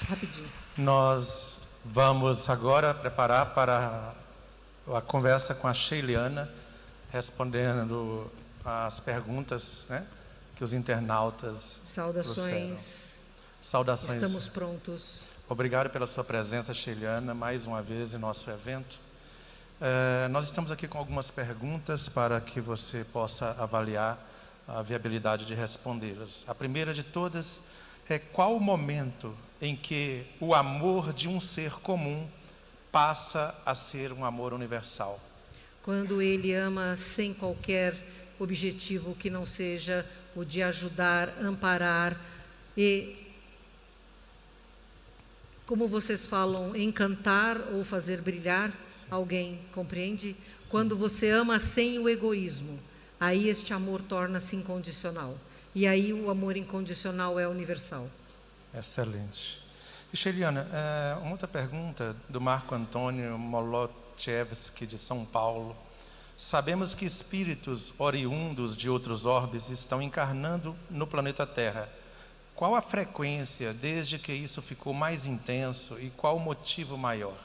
Rapidinho. Nós vamos agora preparar para a conversa com a Sheiliana, respondendo as perguntas, né, que os internautas trouxeram. Saudações. Estamos prontos. Obrigado pela sua presença, Sheiliana, mais uma vez em nosso evento. Nós estamos aqui com algumas perguntas para que você possa avaliar a viabilidade de respondê-las. A primeira de todas é: qual o momento em que o amor de um ser comum passa a ser um amor universal? Quando ele ama sem qualquer objetivo que não seja o de ajudar, amparar e, como vocês falam, encantar ou fazer brilhar alguém, compreende? Sim. Quando você ama sem o egoísmo, aí este amor torna-se incondicional. E aí o amor incondicional é universal. Excelente. E Sheiliana, uma outra pergunta do Marco Antônio Molochevski, de São Paulo. Sabemos que espíritos oriundos de outros orbes estão encarnando no planeta Terra. Qual a frequência desde que isso ficou mais intenso e qual o motivo maior?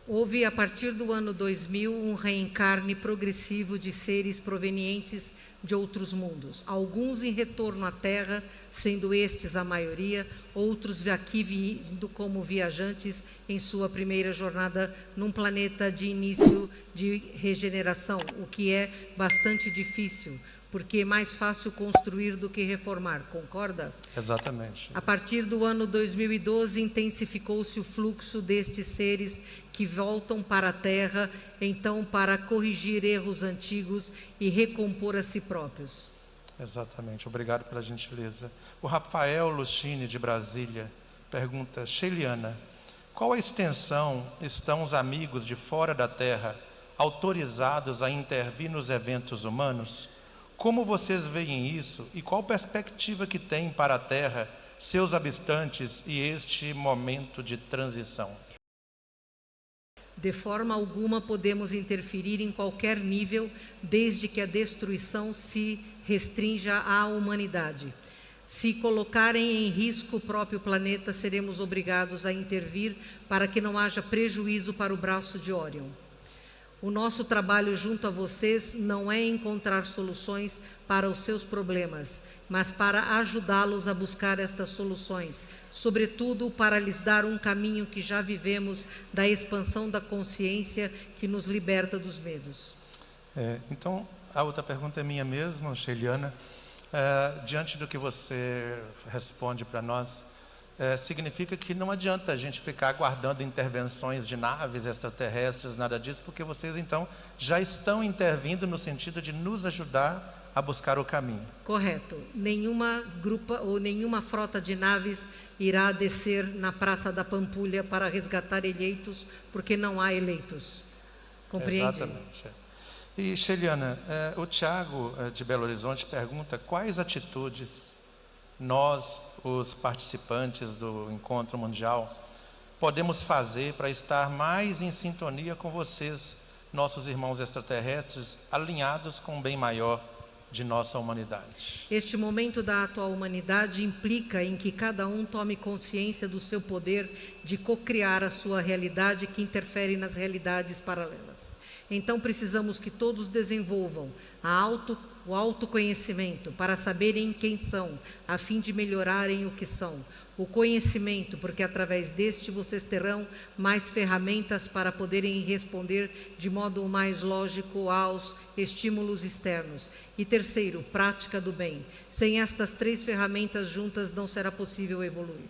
Houve, a partir do ano 2000, um reencarne progressivo de seres provenientes de outros mundos. Alguns em retorno à Terra, sendo estes a maioria, outros aqui vindo como viajantes em sua primeira jornada num planeta de início de regeneração, o que é bastante difícil, porque é mais fácil construir do que reformar, concorda? Exatamente. A partir do ano 2012, intensificou-se o fluxo destes seres que voltam para a Terra, então, para corrigir erros antigos e recompor a si próprios. Exatamente. Obrigado pela gentileza. O Rafael Lucchini, de Brasília, pergunta: Sheiliana, qual a extensão estão os amigos de fora da Terra autorizados a intervir nos eventos humanos? Como vocês veem isso e qual perspectiva que tem para a Terra, seus habitantes e este momento de transição? De forma alguma podemos interferir em qualquer nível, desde que a destruição se restrinja à humanidade. Se colocarem em risco o próprio planeta, seremos obrigados a intervir para que não haja prejuízo para o braço de Órion. O nosso trabalho junto a vocês não é encontrar soluções para os seus problemas, mas para ajudá-los a buscar estas soluções, sobretudo para lhes dar um caminho que já vivemos da expansão da consciência que nos liberta dos medos. Então, a outra pergunta é minha mesma, Sheiliana. Diante do que você responde para nós, significa que não adianta a gente ficar aguardando intervenções de naves extraterrestres, nada disso, porque vocês, então, já estão intervindo no sentido de nos ajudar a buscar o caminho. Correto. Nenhuma frota de naves irá descer na Praça da Pampulha para resgatar eleitos, porque não há eleitos. Compreende? Exatamente. E, Sheiliana, o Tiago, de Belo Horizonte, pergunta: quais atitudes nós, os participantes do Encontro Mundial, podemos fazer para estar mais em sintonia com vocês, nossos irmãos extraterrestres, alinhados com o bem maior de nossa humanidade? Este momento da atual humanidade implica em que cada um tome consciência do seu poder de cocriar a sua realidade que interfere nas realidades paralelas. Então precisamos que todos desenvolvam o autoconhecimento para saberem quem são, a fim de melhorarem o que são. O conhecimento, porque através deste vocês terão mais ferramentas para poderem responder de modo mais lógico aos estímulos externos. E terceiro, prática do bem. Sem estas três ferramentas juntas não será possível evoluir.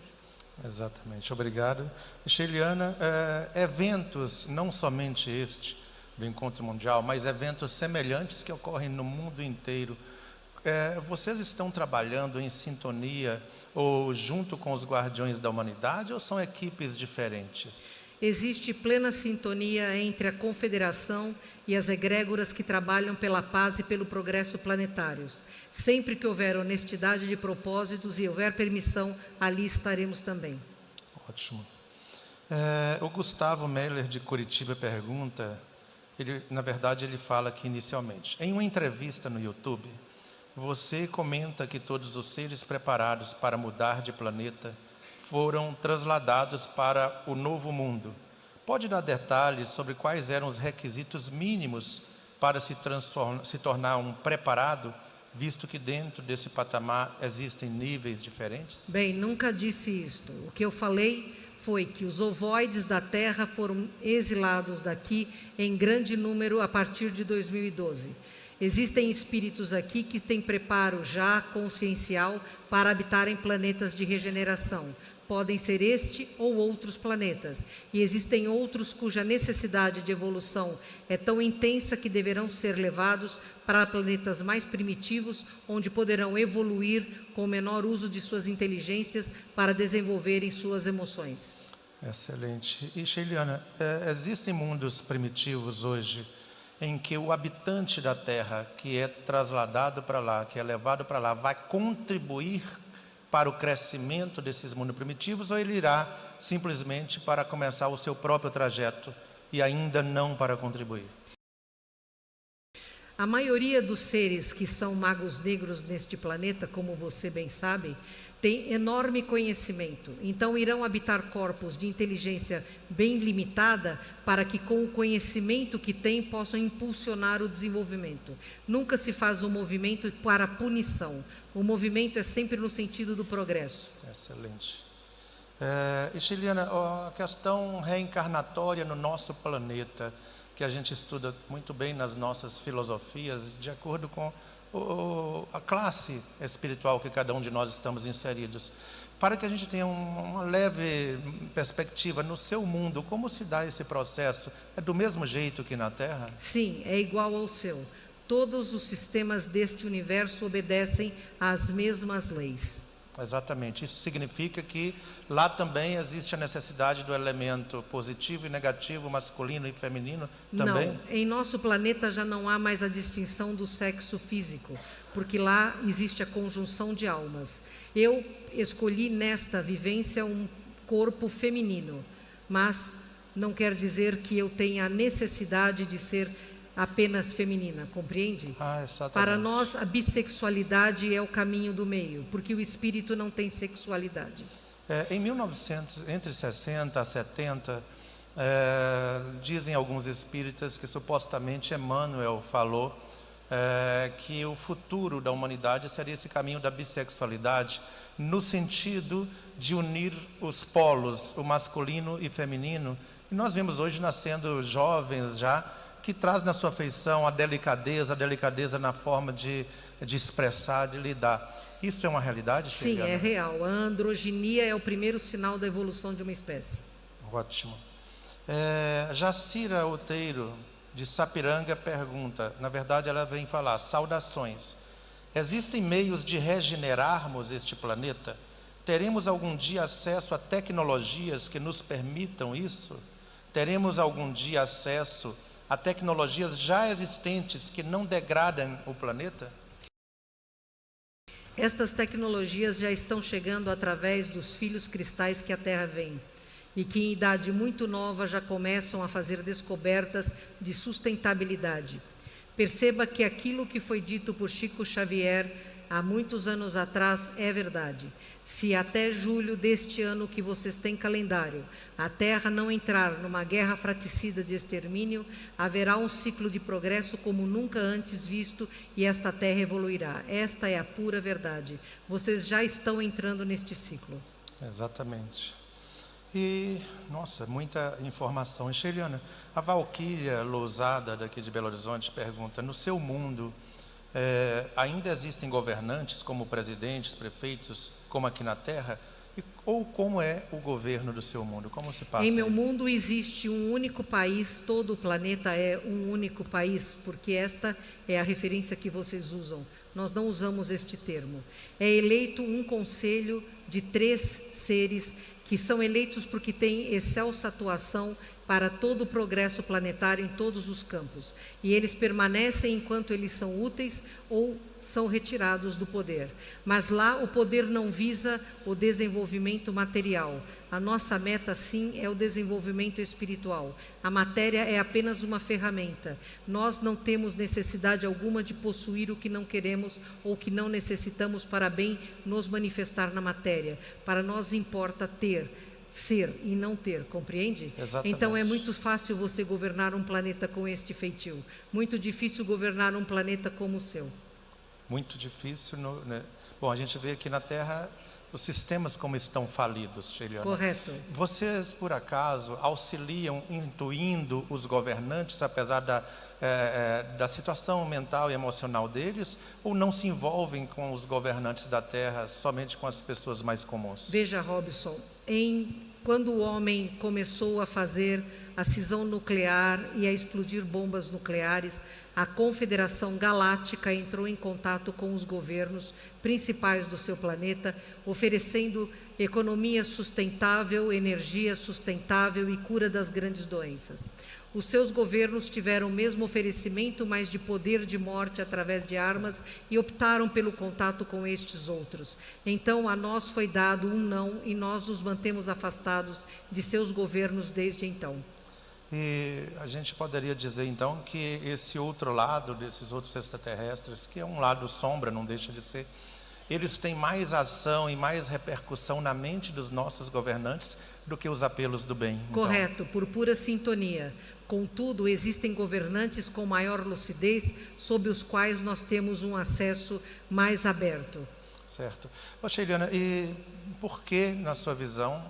Exatamente, obrigado. Sheiliana, eventos, não somente este do Encontro Mundial, mas eventos semelhantes que ocorrem no mundo inteiro, vocês estão trabalhando em sintonia ou junto com os Guardiões da Humanidade, ou são equipes diferentes? Existe plena sintonia entre a Confederação e as egrégoras que trabalham pela paz e pelo progresso planetários. Sempre que houver honestidade de propósitos e houver permissão, ali estaremos também. Ótimo. O Gustavo Meller, de Curitiba, pergunta, na verdade ele fala aqui inicialmente: em uma entrevista no YouTube, você comenta que todos os seres preparados para mudar de planeta foram trasladados para o Novo Mundo. Pode dar detalhes sobre quais eram os requisitos mínimos para se tornar um preparado, visto que dentro desse patamar existem níveis diferentes? Bem, nunca disse isto. O que eu falei foi que os ovoides da Terra foram exilados daqui em grande número a partir de 2012. Existem espíritos aqui que têm preparo já consciencial para habitar em planetas de regeneração. Podem ser este ou outros planetas. E existem outros cuja necessidade de evolução é tão intensa que deverão ser levados para planetas mais primitivos, onde poderão evoluir com o menor uso de suas inteligências para desenvolverem suas emoções. Excelente. E, Sheiliana, existem mundos primitivos hoje em que o habitante da Terra, que é trasladado para lá, que é levado para lá, vai contribuir para o crescimento desses mundos primitivos, ou ele irá simplesmente para começar o seu próprio trajeto e ainda não para contribuir? A maioria dos seres que são magos negros neste planeta, como você bem sabe, tem enorme conhecimento. Então irão habitar corpos de inteligência bem limitada para que com o conhecimento que têm possam impulsionar o desenvolvimento. Nunca se faz um movimento para punição. O movimento é sempre no sentido do progresso. Excelente. E Sheiliana, a questão reencarnatória no nosso planeta, que a gente estuda muito bem nas nossas filosofias, de acordo com a classe espiritual que cada um de nós estamos inseridos, para que a gente tenha uma leve perspectiva no seu mundo, como se dá esse processo? É do mesmo jeito que na Terra? Sim, é igual ao seu. Todos os sistemas deste universo obedecem às mesmas leis. Exatamente. Isso significa que lá também existe a necessidade do elemento positivo e negativo, masculino e feminino também? Não, em nosso planeta já não há mais a distinção do sexo físico, porque lá existe a conjunção de almas. Eu escolhi nesta vivência um corpo feminino, mas não quer dizer que eu tenha a necessidade de ser apenas feminina, compreende? Exatamente. Para nós, a bissexualidade é o caminho do meio, porque o espírito não tem sexualidade. Em 1900, entre 60 a 70, dizem alguns espíritas que supostamente Emmanuel falou que o futuro da humanidade seria esse caminho da bissexualidade, no sentido de unir os polos, o masculino e feminino. E nós vemos hoje nascendo jovens já, que traz na sua feição a delicadeza na forma de expressar, de lidar. Isso é uma realidade, Sheiliana? Sim, é real. A androginia é o primeiro sinal da evolução de uma espécie. Ótimo. Jacira Outeiro, de Sapiranga, pergunta, na verdade ela vem falar, saudações. Existem meios de regenerarmos este planeta? Teremos algum dia acesso a tecnologias que nos permitam isso? Teremos algum dia acesso a tecnologias já existentes que não degradam o planeta? Estas tecnologias já estão chegando através dos filhos cristais que a Terra vem e que em idade muito nova já começam a fazer descobertas de sustentabilidade. Perceba que aquilo que foi dito por Chico Xavier há muitos anos atrás é verdade. Se até julho deste ano que vocês têm calendário, a Terra não entrar numa guerra fraticida de extermínio, haverá um ciclo de progresso como nunca antes visto e esta Terra evoluirá. Esta é a pura verdade. Vocês já estão entrando neste ciclo. Exatamente. E, nossa, muita informação. Sheiliana, a Valquíria Lousada, daqui de Belo Horizonte, pergunta, no seu mundo, ainda existem governantes como presidentes, prefeitos, como aqui na Terra? Ou como é o governo do seu mundo? Como se passa? Em meu mundo existe um único país, todo o planeta é um único país, porque esta é a referência que vocês usam. Nós não usamos este termo. É eleito um conselho de 3 seres que são eleitos porque têm excelsa atuação para todo o progresso planetário em todos os campos. E eles permanecem enquanto eles são úteis ou são retirados do poder. Mas lá o poder não visa o desenvolvimento desenvolvimento material. A nossa meta, sim, é o desenvolvimento espiritual. A matéria é apenas uma ferramenta. Nós não temos necessidade alguma de possuir o que não queremos ou que não necessitamos para bem nos manifestar na matéria. Para nós importa ter, ser e não ter, compreende? Exatamente. Então é muito fácil você governar um planeta com este feitio. Muito difícil governar um planeta como o seu. Muito difícil, né? Bom, a gente vê aqui na Terra os sistemas como estão falidos, Sheiliana. Correto. Vocês, por acaso, auxiliam intuindo os governantes, apesar da situação mental e emocional deles, ou não se envolvem com os governantes da Terra, somente com as pessoas mais comuns? Veja, Robson, quando o homem começou a fazer a cisão nuclear e a explodir bombas nucleares, a Confederação Galáctica entrou em contato com os governos principais do seu planeta, oferecendo economia sustentável, energia sustentável e cura das grandes doenças. Os seus governos tiveram o mesmo oferecimento, mas de poder de morte através de armas, e optaram pelo contato com estes outros. Então, a nós foi dado um não, e nós nos mantemos afastados de seus governos desde então. E a gente poderia dizer, então, que esse outro lado, desses outros extraterrestres, que é um lado sombra, não deixa de ser, eles têm mais ação e mais repercussão na mente dos nossos governantes do que os apelos do bem. Correto, por pura sintonia. Contudo, existem governantes com maior lucidez, sob os quais nós temos um acesso mais aberto. Certo. Sheiliana, e por que, na sua visão,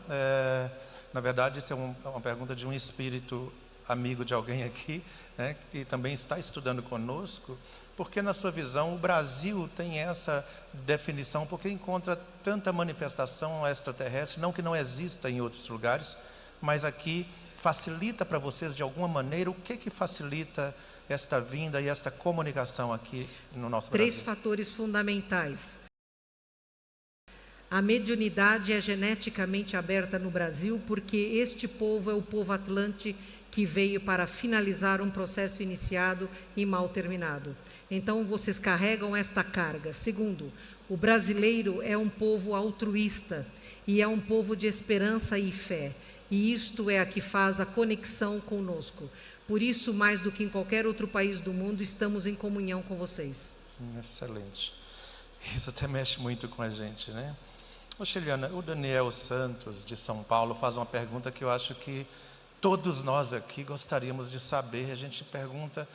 na verdade, isso é uma pergunta de um espírito amigo de alguém aqui, né, que também está estudando conosco, porque, na sua visão, o Brasil tem essa definição, porque encontra tanta manifestação extraterrestre, não que não exista em outros lugares, mas aqui facilita para vocês de alguma maneira. O que facilita esta vinda e esta comunicação aqui no nosso Brasil? 3 fatores fundamentais. A mediunidade é geneticamente aberta no Brasil porque este povo é o povo atlante que veio para finalizar um processo iniciado e mal terminado. Então, vocês carregam esta carga. Segundo, o brasileiro é um povo altruísta e é um povo de esperança e fé. E isto é a que faz a conexão conosco. Por isso, mais do que em qualquer outro país do mundo, estamos em comunhão com vocês. Sim, excelente. Isso até mexe muito com a gente, né? Sheiliana, o Daniel Santos, de São Paulo, faz uma pergunta que eu acho que todos nós aqui gostaríamos de saber. A gente pergunta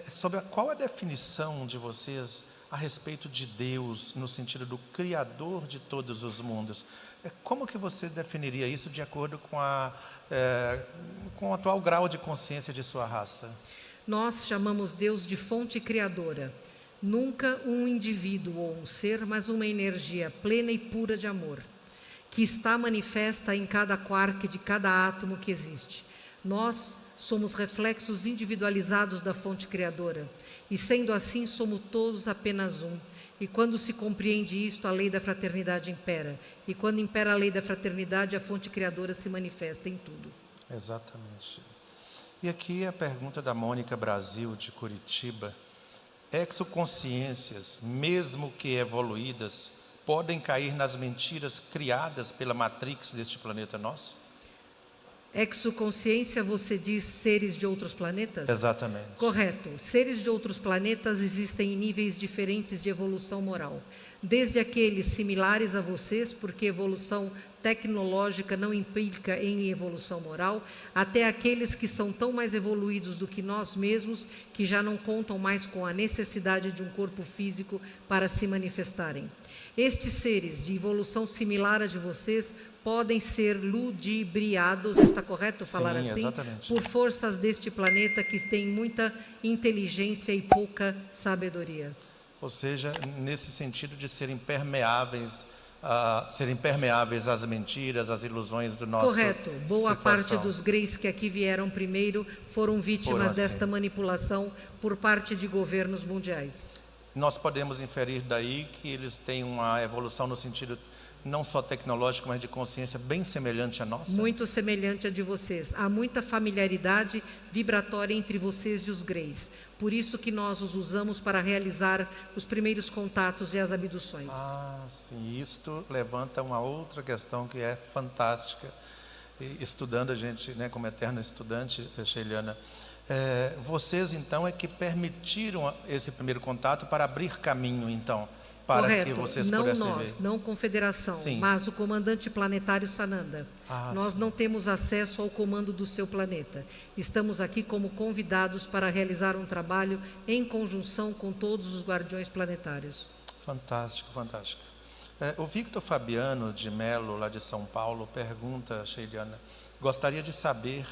sobre qual a definição de vocês a respeito de Deus, no sentido do Criador de todos os mundos. Como que você definiria isso de acordo com o atual grau de consciência de sua raça? Nós chamamos Deus de fonte criadora. Nunca um indivíduo ou um ser, mas uma energia plena e pura de amor, que está manifesta em cada quark de cada átomo que existe. Nós somos reflexos individualizados da fonte criadora, e sendo assim, somos todos apenas um. E quando se compreende isto, a lei da fraternidade impera. E quando impera a lei da fraternidade, a fonte criadora se manifesta em tudo. Exatamente. E aqui a pergunta da Mônica Brasil, de Curitiba. Exoconsciências, mesmo que evoluídas, podem cair nas mentiras criadas pela Matrix deste planeta nosso? Exoconsciência, você diz seres de outros planetas? Exatamente. Correto. Seres de outros planetas existem em níveis diferentes de evolução moral. Desde aqueles similares a vocês, porque evolução tecnológica não implica em evolução moral, até aqueles que são tão mais evoluídos do que nós mesmos, que já não contam mais com a necessidade de um corpo físico para se manifestarem. Estes seres de evolução similar a de vocês podem ser ludibriados, está correto falar Sim, assim? Exatamente. Por forças deste planeta que tem muita inteligência e pouca sabedoria. Ou seja, nesse sentido de serem permeáveis às mentiras, às ilusões do nosso Correto. Boa situação. parte dos greys que aqui vieram primeiro foram vítimas desta manipulação por parte de governos mundiais. Nós podemos inferir daí que eles têm uma evolução no sentido não só tecnológico, mas de consciência bem semelhante à nossa? Muito semelhante à de vocês. Há muita familiaridade vibratória entre vocês e os Greys. Por isso que nós os usamos para realizar os primeiros contatos e as abduções. Ah, sim. Isto levanta uma outra questão que é fantástica. E estudando, a gente, né, como eterna estudante, Sheiliana, vocês, então, é que permitiram esse primeiro contato para abrir caminho, então, para Correto. que vocês não pudessem nós, ver. não Confederação, Sim. mas o comandante planetário Sananda. Nós sim. não temos acesso ao comando do seu planeta. Estamos aqui como convidados para realizar um trabalho em conjunção com todos os guardiões planetários. Fantástico, fantástico. O Victor Fabiano de Mello, lá de São Paulo, pergunta, Sheiliana, gostaria de saber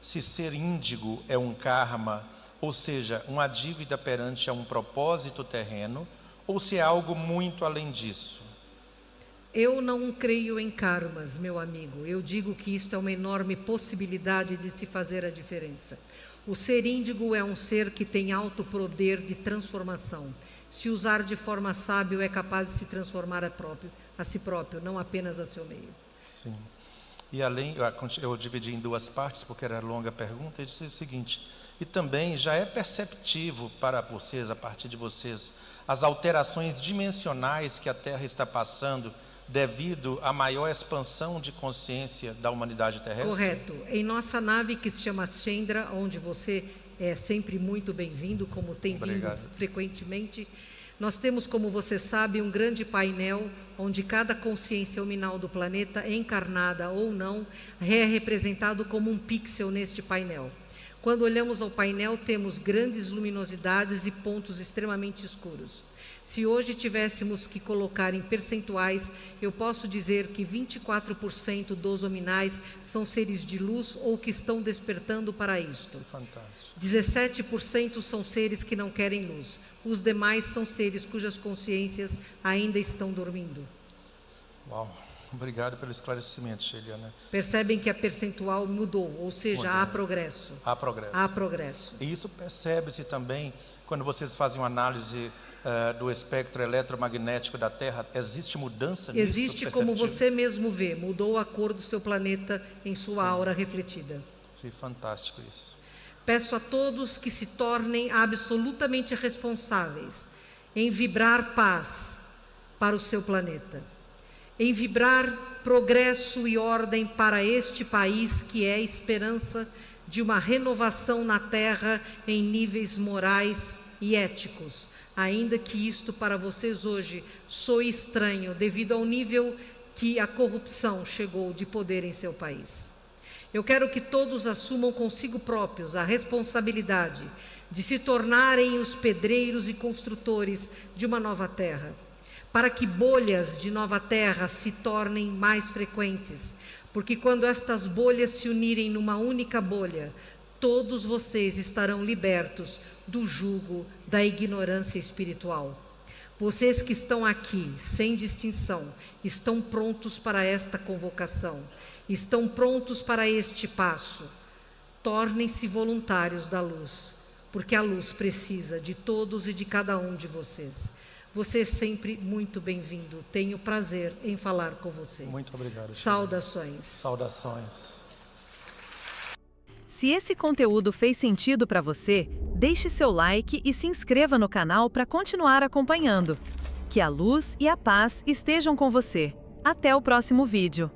se ser índigo é um karma, ou seja, uma dívida perante a um propósito terreno, ou se é algo muito além disso? Eu não creio em karmas, meu amigo. Eu digo que isto é uma enorme possibilidade de se fazer a diferença. O ser índigo é um ser que tem alto poder de transformação. Se usar de forma sábia, é capaz de se transformar a si próprio, não apenas a seu meio. Sim. E além, eu dividi em duas partes, porque era longa a pergunta, e disse o seguinte, e também já é perceptível para vocês, a partir de vocês, as alterações dimensionais que a Terra está passando devido à maior expansão de consciência da humanidade terrestre? Correto. Em nossa nave, que se chama Chandra, onde você é sempre muito bem-vindo, como tem Obrigado. vindo frequentemente, nós temos, como você sabe, um grande painel onde cada consciência luminal do planeta, encarnada ou não, é representado como um pixel neste painel. Quando olhamos ao painel, temos grandes luminosidades e pontos extremamente escuros. Se hoje tivéssemos que colocar em percentuais, eu posso dizer que 24% dos hominais são seres de luz ou que estão despertando para isto. Fantástico. 17% são seres que não querem luz. Os demais são seres cujas consciências ainda estão dormindo. Uau! Obrigado pelo esclarecimento, Sheiliana. Percebem que a percentual mudou, ou seja, há progresso. Há progresso. Há progresso. E isso percebe-se também quando vocês fazem uma análise do espectro eletromagnético da Terra. Existe mudança nisso? Existe, como você mesmo vê, mudou a cor do seu planeta em sua aura refletida. Sim, fantástico isso. Peço a todos que se tornem absolutamente responsáveis em vibrar paz para o seu planeta, em vibrar progresso e ordem para este país que é a esperança de uma renovação na Terra em níveis morais e éticos, ainda que isto para vocês hoje soe estranho devido ao nível que a corrupção chegou de poder em seu país. Eu quero que todos assumam consigo próprios a responsabilidade de se tornarem os pedreiros e construtores de uma nova terra, para que bolhas de nova terra se tornem mais frequentes, porque quando estas bolhas se unirem numa única bolha, todos vocês estarão libertos do jugo da ignorância espiritual. Vocês que estão aqui, sem distinção, estão prontos para esta convocação, estão prontos para este passo. Tornem-se voluntários da luz, porque a luz precisa de todos e de cada um de vocês. Você é sempre muito bem-vindo. Tenho prazer em falar com você. Muito obrigado. Saudações. Saudações. Se esse conteúdo fez sentido para você, deixe seu like e se inscreva no canal para continuar acompanhando. Que a luz e a paz estejam com você. Até o próximo vídeo.